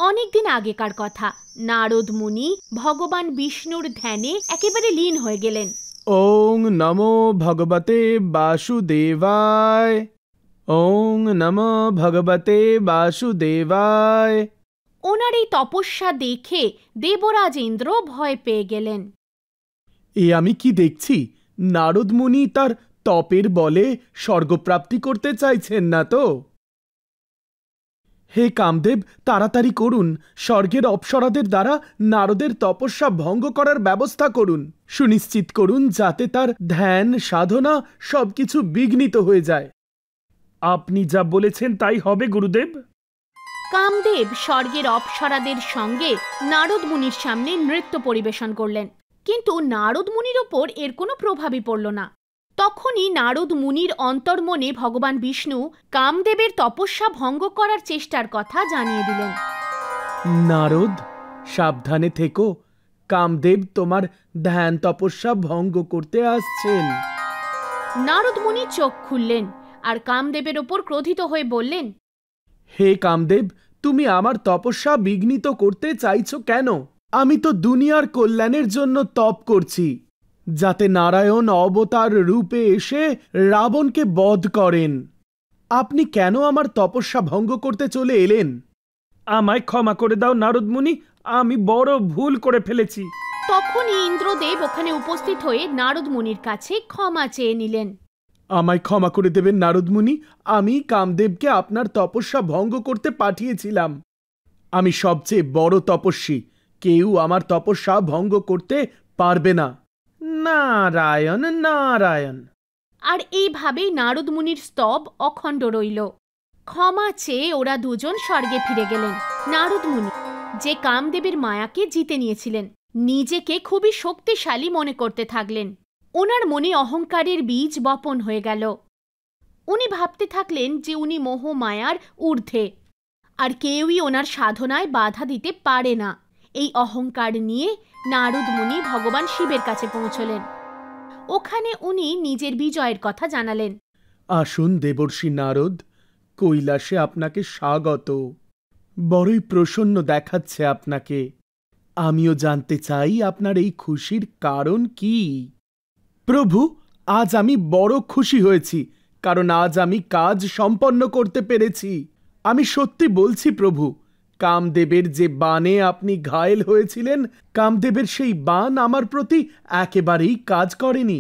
অনেকদিন আগেকার কথা। নারদ মুনি ভগবান বিষ্ণুর ধ্যানে একেবারে লীন হয়ে গেলেন। ওং নমো ভগবতে বাসুদেবায়। ওং নমো ভগবতে বাসুদেবায়। ওনার এই তপস্যা দেখে দেবরাজ ইন্দ্র ভয় পেয়ে গেলেন। এ আমি কি দেখছি? নারদ মুনি তার তপের বলে স্বর্গপ্রাপ্তি করতে চাইছেন না তো? হে কামদেব, তাড়াতাড়ি করুন, স্বর্গের অপ্সরাদের দ্বারা নারদের তপস্যা ভঙ্গ করার ব্যবস্থা করুন। সুনিশ্চিত করুন যাতে তার ধ্যান সাধনা সবকিছু বিঘ্নিত হয়ে যায়। আপনি যা বলেছেন তাই হবে গুরুদেব। কামদেব স্বর্গের অপ্সরাদের সঙ্গে নারদ মুনির সামনে নৃত্য পরিবেশন করলেন, কিন্তু নারদ মুনির ওপর এর কোনো প্রভাবই পড়ল না। তখনই নারদ মুনির অন্তর্মনে ভগবান বিষ্ণু কামদেবের তপস্যা ভঙ্গ করার চেষ্টার কথা জানিয়ে দিলেন। নারদ, সাবধানে থেকো, কামদেব তোমার ধ্যান তপস্যা ভঙ্গ করতে আসছেন। নারদ মুনি চোখ খুললেন আর কামদেবের ওপর ক্রোধিত হয়ে বললেন, হে কামদেব, তুমি আমার তপস্যা বিঘ্নিত করতে চাইছো কেন? আমি তো দুনিয়ার কল্যাণের জন্য তপ করছি, যাতে নারায়ণ অবতার রূপে এসে রাবণকে বধ করেন। আপনি কেন আমার তপস্যা ভঙ্গ করতে চলে এলেন? আমায় ক্ষমা করে দাও নারদ মুনি, আমি বড় ভুল করে ফেলেছি। তখনই ইন্দ্রদেব ওখানে উপস্থিত হয়ে নারদ মুনির কাছে ক্ষমা চেয়ে নিলেন। আমায় ক্ষমা করে দেবেন নারদ মুনি, আমি কামদেবকে আপনার তপস্যা ভঙ্গ করতে পাঠিয়েছিলাম। আমি সবচেয়ে বড় তপস্বী, কেউ আমার তপস্যা ভঙ্গ করতে পারবে না। নারায়ণ নারায়ণ। আর এইভাবেই নারদ মুনির স্তব অখণ্ড রইল। ক্ষমা চেয়ে ওরা দুজন স্বর্গে ফিরে গেলেন। নারদ মুনি, যে কামদেবের মায়াকে জিতে নিয়েছিলেন, নিজেকে খুবই শক্তিশালী মনে করতে থাকলেন। ওনার মনে অহংকারের বীজ বপন হয়ে গেল। উনি ভাবতে থাকলেন যে উনি মোহ মায়ার ঊর্ধ্বে, আর কেউই ওনার সাধনায় বাধা দিতে পারে না। এই অহংকার নিয়ে নারদ মুনি ভগবান শিবের কাছে পৌঁছলেন। ওখানে উনি নিজের বিজয়ের কথা জানালেন। আসুন দেবর্ষি নারদ, কৈলাসে আপনাকে স্বাগত। বড়ই প্রসন্ন দেখাচ্ছে আপনাকে। আমিও জানতে চাই আপনার এই খুশির কারণ কি? প্রভু, আজ আমি বড় খুশি হয়েছি, কারণ আজ আমি কাজ সম্পন্ন করতে পেরেছি। আমি সত্যি বলছি প্রভু, কামদেবের যে বাণে আপনি ঘায়েল হয়েছিলেন, কামদেবের সেই বাণ আমার প্রতি একেবারেই কাজ করেনি।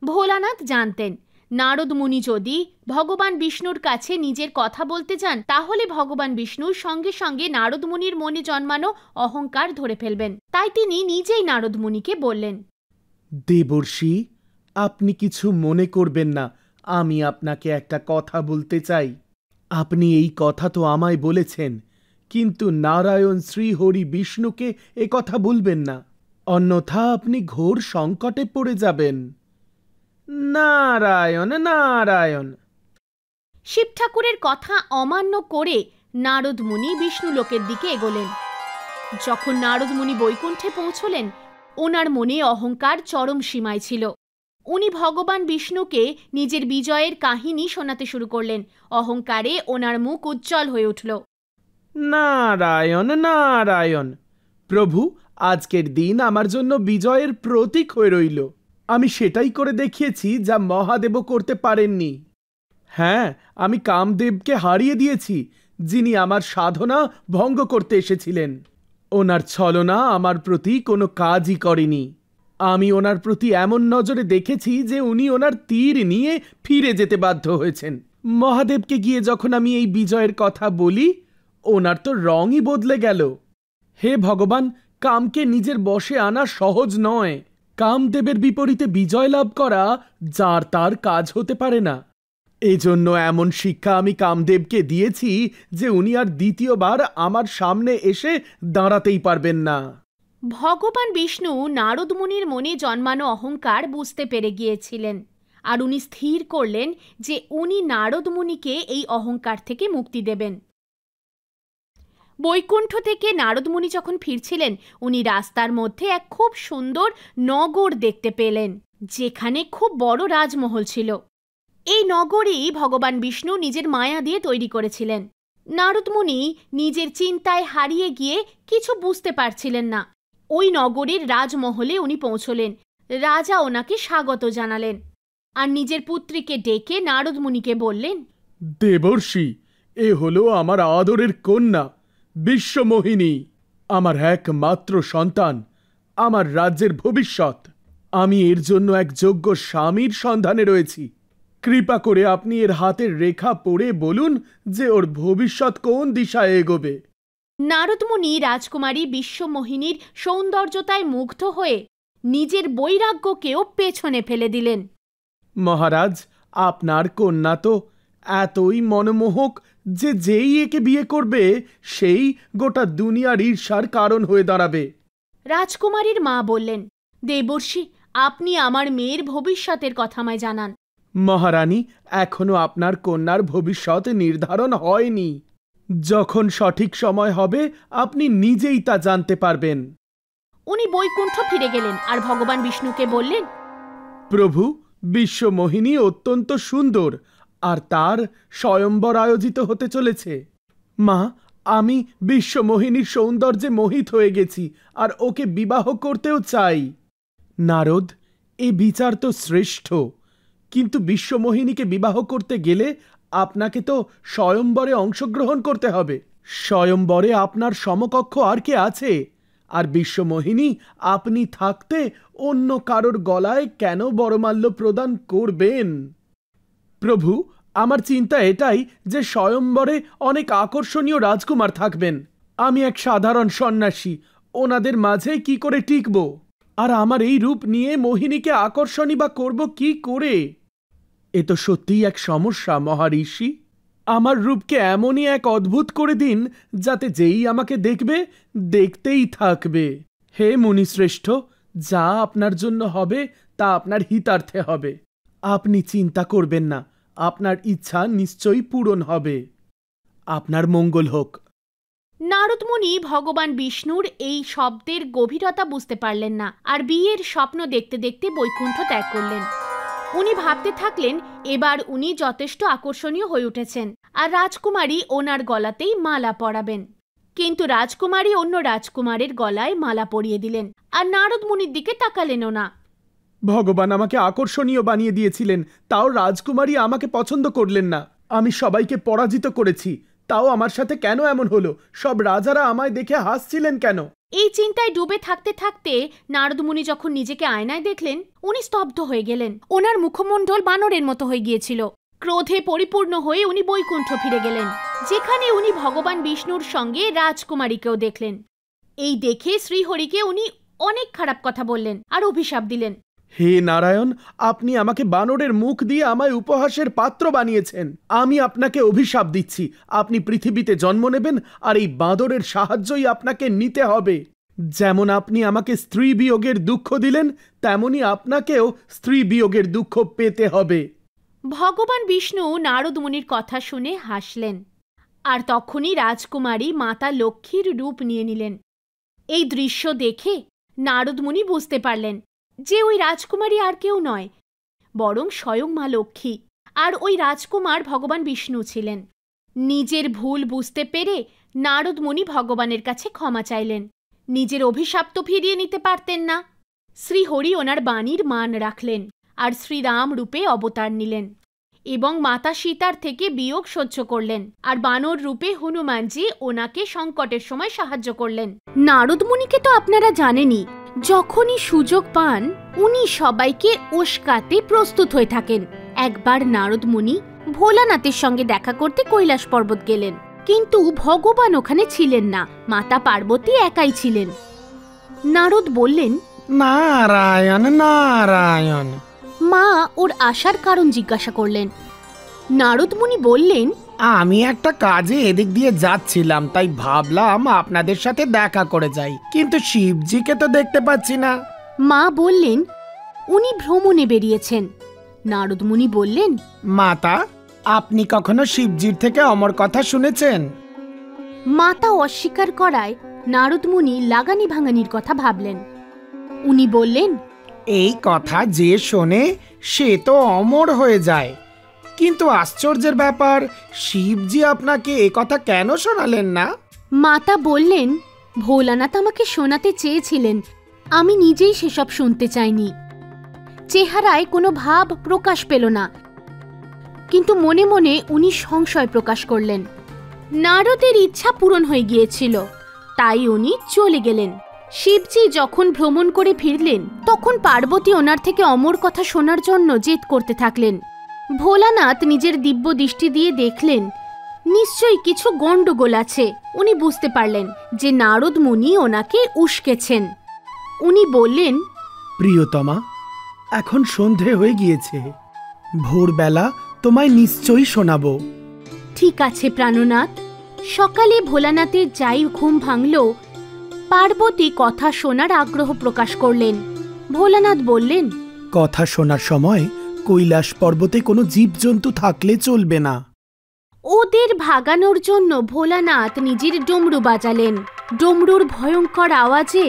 ভোলানাথ জানতেন, নারদ মুনি যদি ভগবান বিষ্ণুর কাছে নিজের কথা বলতে যান, তাহলে ভগবান বিষ্ণুর সঙ্গে সঙ্গে নারদ মুনির মনে জন্মানো অহংকার ধরে ফেলবেন। তাই তিনি নিজেই নারদ মুনিকে বললেন, দেবর্ষি, আপনি কিছু মনে করবেন না, আমি আপনাকে একটা কথা বলতে চাই। আপনি এই কথা তো আমায় বলেছেন, কিন্তু নারায়ণ শ্রীহরি বিষ্ণুকে এ কথা বলবেন না, অন্যথা আপনি ঘোর সংকটে পড়ে যাবেন। নারায়ণ নারায়ণ। শিব ঠাকুরের কথা অমান্য করে নারদ মুনি বিষ্ণু লোকের দিকে এগোলেন। যখন নারদ মুনি বৈকুণ্ঠে পৌঁছলেন, ওনার মনে অহংকার চরম সীমায় ছিল। উনি ভগবান বিষ্ণুকে নিজের বিজয়ের কাহিনী শোনাতে শুরু করলেন। অহংকারে ওনার মুখ উজ্জ্বল হয়ে উঠল। নারায়ণ নারায়ণ। প্রভু, আজকের দিন আমার জন্য বিজয়ের প্রতীক হয়ে রইল। আমি সেটাই করে দেখিয়েছি যা মহাদেবও করতে পারেননি। হ্যাঁ, আমি কামদেবকে হারিয়ে দিয়েছি, যিনি আমার সাধনা ভঙ্গ করতে এসেছিলেন। ওনার ছলনা আমার প্রতি কোনো কাজই করেনি। আমি ওনার প্রতি এমন নজরে দেখেছি যে উনি ওনার তীর নিয়ে ফিরে যেতে বাধ্য হয়েছেন। মহাদেবকে গিয়ে যখন আমি এই বিজয়ের কথা বলি, ওনার তো রঙই বদলে গেল। হে ভগবান, কামকে নিজের বশে আনা সহজ নয়। কামদেবের বিপরীতে বিজয় লাভ করা যার তার কাজ হতে পারে না। এজন্য এমন শিক্ষা আমি কামদেবকে দিয়েছি যে উনি আর দ্বিতীয়বার আমার সামনে এসে দাঁড়াতেই পারবেন না। ভগবান বিষ্ণু নারদ মুনির মনে জন্মানো অহংকার বুঝতে পেরে গিয়েছিলেন, আর উনি স্থির করলেন যে উনি নারদ মুনিকে এই অহংকার থেকে মুক্তি দেবেন। বৈকুণ্ঠ থেকে নারদ মুনি যখন ফিরছিলেন, উনি রাস্তার মধ্যে এক খুব সুন্দর নগর দেখতে পেলেন, যেখানে খুব বড় রাজমহল ছিল। এই নগরই ভগবান বিষ্ণু নিজের মায়া দিয়ে তৈরি করেছিলেন। নারদ মুনি নিজের চিন্তায় হারিয়ে গিয়ে কিছু বুঝতে পারছিলেন না। ওই নগরের রাজমহলে উনি পৌঁছলেন। রাজা ওনাকে স্বাগত জানালেন আর নিজের পুত্রীকে ডেকে নারদ মুনিকে বললেন, দেবর্ষি, এ হলো আমার আদরের কন্যা বিশ্বমোহিনী, আমার একমাত্র সন্তান, আমার রাজ্যের ভবিষ্যৎ। আমি এর জন্য এক যোগ্য স্বামীর সন্ধানে রয়েছি। কৃপা করে আপনি এর হাতের রেখা পড়ে বলুন যে ওর ভবিষ্যৎ কোন দিশায় এগোবে। নারদ মুনি রাজকুমারী বিশ্বমোহিনীর সৌন্দর্যতায় মুগ্ধ হয়ে নিজের বৈরাগ্যকেও পেছনে ফেলে দিলেন। মহারাজ, আপনার কন্যা তো এতই মনোমোহক যে যেই একে বিয়ে করবে সেই গোটা দুনিয়ার ঈর্ষার কারণ হয়ে দাঁড়াবে। রাজকুমারীর মা বললেন, দেবর্ষি, আপনি আমার মেয়ের ভবিষ্যতের কথা আমায় জানান। মহারানী, এখনো আপনার কন্যার ভবিষ্যৎ নির্ধারণ হয়নি। যখন সঠিক সময় হবে আপনি নিজেই তা জানতে পারবেন। উনি বৈকুণ্ঠ ফিরে গেলেন আর ভগবান বিষ্ণুকে বললেন, প্রভু, বিশ্বমোহিনী অত্যন্ত সুন্দর আর তার স্বয়ম্বর আয়োজিত হতে চলেছে। মা, আমি বিশ্বমোহিনীর সৌন্দর্যে মোহিত হয়ে গেছি আর ওকে বিবাহ করতেও চাই। নারদ, এ বিচার তো শ্রেষ্ঠ, কিন্তু বিশ্বমোহিনীকে বিবাহ করতে গেলে আপনাকে তো স্বয়ম্বরে অংশগ্রহণ করতে হবে। স্বয়ম্বরে আপনার সমকক্ষ আর কে আছে? আর বিশ্বমোহিনী আপনি থাকতে অন্য কারোর গলায় কেন বরমাল্য প্রদান করবেন? প্রভু, আমার চিন্তা এটাই যে স্বয়ম্বরে অনেক আকর্ষণীয় রাজকুমার থাকবেন। আমি এক সাধারণ সন্ন্যাসী, ওনাদের মাঝে কি করে টিকব? আর আমার এই রূপ নিয়ে মোহিনীকে আকর্ষণী বা করব কি করে? এ তো সত্যিই এক সমস্যা মহারিষি। আমার রূপকে এমনই এক অদ্ভুত করে দিন যাতে যেই আমাকে দেখবে দেখতেই থাকবে। হে মুনিশ্রেষ্ঠ, যা আপনার জন্য হবে তা আপনার হিতার্থে হবে। আপনি চিন্তা করবেন না, আপনার ইচ্ছা নিশ্চয়ই পূরণ হবে। আপনার মঙ্গল হোক। নারদ মুনি ভগবান বিষ্ণুর এই শব্দের গভীরতা বুঝতে পারলেন না আর বিয়ের স্বপ্ন দেখতে দেখতে বৈকুণ্ঠ ত্যাগ করলেন। উনি ভাবতে থাকলেন এবার উনি যথেষ্ট আকর্ষণীয় হয়ে উঠেছেন আর রাজকুমারী ওনার গলাতেই মালা পরাবেন। কিন্তু রাজকুমারী অন্য রাজকুমারের গলায় মালা পরিয়ে দিলেন আর নারদ মুনির দিকে তাকালেনও না। ভগবান আমাকে আকর্ষণীয় বানিয়ে দিয়েছিলেন, তাও রাজকুমারী আমাকে পছন্দ করলেন না। আমি সবাইকে পরাজিত করেছি, তাও আমার সাথে কেন এমন হলো? সব রাজারা আমায় দেখে হাসছিলেন কেন? এই চিন্তায় ডুবে থাকতে থাকতে নারদ মুনি যখন নিজেকে আয়নায় দেখলেন, উনি স্তব্ধ হয়ে গেলেন। ওনার মুখমণ্ডল বানরের মতো হয়ে গিয়েছিল। ক্রোধে পরিপূর্ণ হয়ে উনি বৈকুণ্ঠ ফিরে গেলেন, যেখানে উনি ভগবান বিষ্ণুর সঙ্গে রাজকুমারীকেও দেখলেন। এই দেখে শ্রীহরিকে উনি অনেক খারাপ কথা বললেন আর অভিশাপ দিলেন। হে নারায়ণ, আপনি আমাকে বানরের মুখ দিয়ে আমায় উপহাসের পাত্র বানিয়েছেন। আমি আপনাকে অভিশাপ দিচ্ছি, আপনি পৃথিবীতে জন্ম নেবেন আর এই বাঁদরের সাহায্যই আপনাকে নিতে হবে। যেমন আপনি আমাকে স্ত্রী বিয়োগের দুঃখ দিলেন, তেমনি আপনাকেও স্ত্রী বিয়োগের দুঃখ পেতে হবে। ভগবান বিষ্ণু নারদ মুনির কথা শুনে হাসলেন আর তখনই রাজকুমারী মাতা লক্ষ্মীর রূপ নিয়ে নিলেন। এই দৃশ্য দেখে নারদ মুনি বুঝতে পারলেন যে ওই রাজকুমারী আর কেউ নয়, বরং স্বয়ং মা লক্ষ্মী। আর ওই রাজকুমার ভগবান বিষ্ণু ছিলেন। নিজের ভুল বুঝতে পেরে নারদ মুনি ভগবানের কাছে ক্ষমা চাইলেন। নিজের অভিশাপ তো ফিরিয়ে নিতে পারতেন না। শ্রীহরি ওনার বাণীর মান রাখলেন আর শ্রীরাম রূপে অবতার নিলেন এবং মাতা সীতার থেকে বিয়োগ সহ্য করলেন। আর বানর রূপে হনুমানজি ওনাকে সংকটের সময় সাহায্য করলেন। নারদ মুনিকে তো আপনারা জানেনই, যখনই সুযোগ পান উনি সবাইকে উস্কাতে প্রস্তুত হয়ে থাকেন। একবার নারদ মুনি ভোলানাথের সঙ্গে দেখা করতে কৈলাস পর্বত গেলেন, কিন্তু ভগবান ওখানে ছিলেন না, মাতা পার্বতী একাই ছিলেন। নারদ বললেন, নারায়ণ নারায়ণ। মা ওর আসার কারণ জিজ্ঞাসা করলেন। নারদ মুনি বললেন, আমি একটা কাজে এদিক দিয়ে যাচ্ছিলাম, তাই ভাবলাম আপনাদের সাথে দেখা করে যাই, কিন্তু শিবজিকে তো দেখতে পাচ্ছি না। মা বললেন, উনি ভ্রমণে বেরিয়েছেন। নারদ মুনি বললেন, মাতা, আপনি কখনো শিবজির থেকে অমর কথা শুনেছেন? মাতা অস্বীকার করায় নারদ মুনি লাগানি ভাঙানির কথা ভাবলেন। উনি বললেন, এই কথা যে শোনে সে তো অমর হয়ে যায়, কিন্তু আশ্চর্যের ব্যাপার, শিবজি আপনাকে এ কথা কেন শোনালেন না? মাতা বললেন, ভোলানাথ আমাকে শোনাতে চেয়েছিলেন, আমি নিজেই সেসব শুনতে চাইনি। চেহারায় কোনো ভাব প্রকাশ পেল না, কিন্তু মনে মনে উনি সংশয় প্রকাশ করলেন। নারদের ইচ্ছা পূরণ হয়ে গিয়েছিল, তাই উনি চলে গেলেন। শিবজি যখন ভ্রমণ করে ফিরলেন, তখন পার্বতী ওনার থেকে অমর কথা শোনার জন্য জেদ করতে থাকলেন। ভোলানাথ নিজের দিব্য দৃষ্টি দিয়ে দেখলেন নিশ্চয়ই কিছু গন্ডগোল আছে। উনি বুঝতে পারলেন যে নারদ মুনি ওনাকে উস্কেছেন। উনি বললেন, প্রিয়তমা, এখন সন্ধে হয়ে গিয়েছে, ভোরবেলা তোমায় নিশ্চয়ই শোনাবো। ঠিক আছে প্রাণনাথ। সকালে ভোলানাথের যাই ঘুম ভাঙল, পার্বতী কথা শোনার আগ্রহ প্রকাশ করলেন। ভোলানাথ বললেন, কথা শোনার সময় কৈলাস পর্বতে কোনো জীবজন্তু থাকলে চলবে না। ওদের ভাগানোর জন্য ভোলানাথ নিজের ডমরু বাজালেন। ডমরুর ভয়ঙ্কর আওয়াজে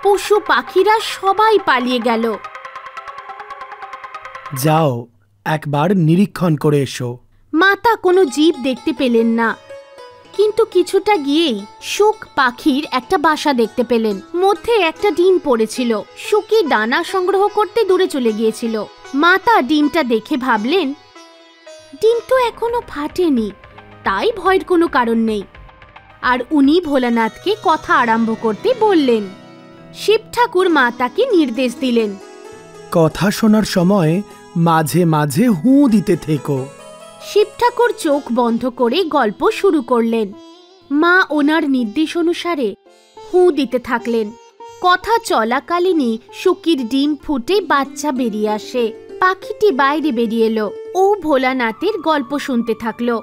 পশু পাখিরা সবাই পালিয়ে গেল। যাও, একবার নিরীক্ষণ করে এসো। মাতা কোনো জীব দেখতে পেলেন না, কিন্তু কিছুটা গিয়েই শুক পাখির একটা বাসা দেখতে পেলেন। মধ্যে একটা ডিম পড়েছিল। শুকি দানা সংগ্রহ করতে দূরে চলে গিয়েছিল। মাতা ডিমটা দেখে ভাবলেন, ডিম তো এখনো ফাটেনি, তাই ভয়ের কোনো কারণ নেই। আর উনি ভোলানাথকে কথা আরম্ভ করতে বললেন। শিব ঠাকুর মাতাকে নির্দেশ দিলেন, কথা শোনার সময় মাঝে মাঝে হুঁ দিতে থেকো। শিব ঠাকুর চোখ বন্ধ করে গল্প শুরু করলেন। মা ওনার নির্দেশ অনুসারে হুঁ দিতে থাকলেন। কথা চলাকালীনই শুকির ডিম ফুটে বাচ্চা বেরিয়ে আসে। পাখিটি বাইরে বেরিয়ে এলো। ও ভোলানাথের গল্প শুনতে থাকলো।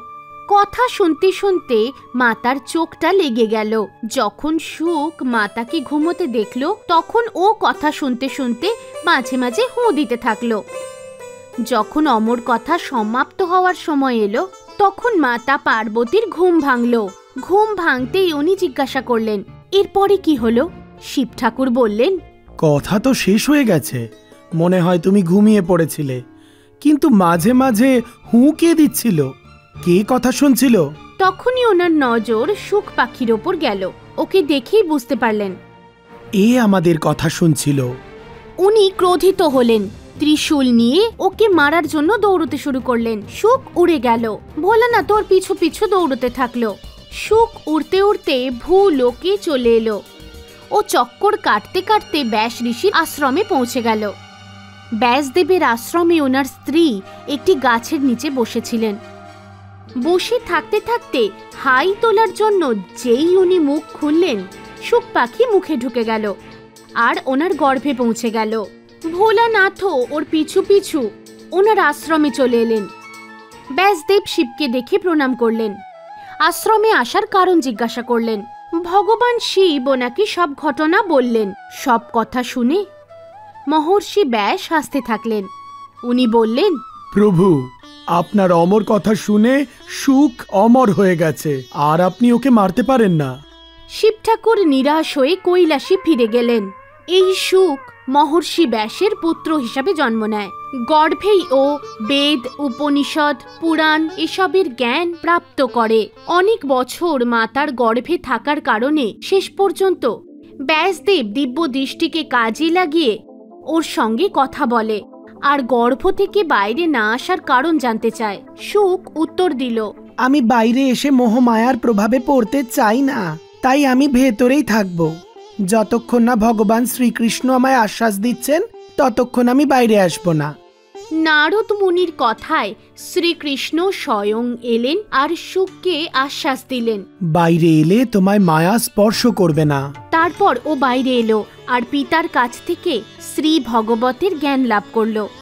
কথা শুনতে শুনতে মাতার চোখটা লেগে গেল। যখন শুক মাতাকে ঘুমোতে দেখলো, তখন ও কথা শুনতে শুনতে মাঝে মাঝে হুঁ দিতে থাকলো। যখন অমর কথা সমাপ্ত হওয়ার সময় এলো, তখন মাতা পার্বতীর ঘুম ভাঙল। ঘুম ভাঙতেই উনি জিজ্ঞাসা করলেন, এরপরে কি হলো? শিব ঠাকুর বললেন, কথা তো শেষ হয়ে গেছে, মনে হয় তুমি ঘুমিয়ে পড়েছিলে, কিন্তু মাঝে মাঝে হুঁ কে দিচ্ছিল? কে কথা শুনছিল? তখনই ওনার নজর শুক পাখির ওপর গেল। ওকে দেখেই বুঝতে পারলেন এ আমাদের কথা শুনছিল। উনি ক্রোধিত হলেন। ত্রিশূল নিয়ে ওকে মারার জন্য দৌড়তে শুরু করলেন। শুক উড়ে গেল। ভোলানাথ ওর পিছু পিছু দৌড়তে থাকলো। শুক উড়তে উড়তে ভূলোকে চলে এলো। ও চক্কর কাটতে কাটতে ব্যাস ঋষির আশ্রমে পৌঁছে গেল। ব্যাসদেবের আশ্রমে ওনার স্ত্রী একটি গাছের নিচে বসেছিলেন। বসে থাকতে থাকতে হাই তোলার জন্য যেই উনি মুখ খুললেন, শুক পাখি মুখে ঢুকে গেল আর ওনার গর্ভে পৌঁছে গেল। ভোলানাথও ওর পিছু পিছু ওনার আশ্রমে চলে এলেন। ব্যাসদেব শিবকে দেখে প্রণাম করলেন। আশ্রমে আসার কারণ জিজ্ঞাসা করলেন। ভগবান শিব ওনাকে সব ঘটনা বললেন। সব কথা শুনে মহর্ষি ব্যাস হাসতে থাকলেন। উনি বললেন, প্রভু, আপনার অমর কথা শুনে সুখ অমর হয়ে গেছে, আর আপনি ওকে মারতে পারেন না। শিব ঠাকুর নিরাশ হয়ে কৈলাসে ফিরে গেলেন। এই শুক মহর্ষি ব্যাসের পুত্র হিসাবে জন্ম নেয়। গর্ভেই ও বেদ, উপনিষদ, পুরাণ এসবের জ্ঞান প্রাপ্ত করে। অনেক বছর মাতার গর্ভে থাকার কারণে শেষ পর্যন্ত ব্যাসদেব দিব্য দৃষ্টিকে কাজে লাগিয়ে ওর সঙ্গে কথা বলে আর গর্ভ থেকে বাইরে না আসার কারণ জানতে চায়। শুক উত্তর দিল, আমি বাইরে এসে মোহমায়ার প্রভাবে পড়তে চাই না, তাই আমি ভেতরেই থাকব। যতক্ষণ না ভগবান শ্রীকৃষ্ণ আমায় আশ্বাস দিচ্ছেন, ততক্ষণ আমি বাইরে আসব না। নারদ মুনির কথায় শ্রীকৃষ্ণ স্বয়ং এলেন আর শুককে আশ্বাস দিলেন, বাইরে এলে তোমায় মায়া স্পর্শ করবে না। তারপর ও বাইরে এলো আর পিতার কাছ থেকে শ্রী ভগবতের জ্ঞান লাভ করলো।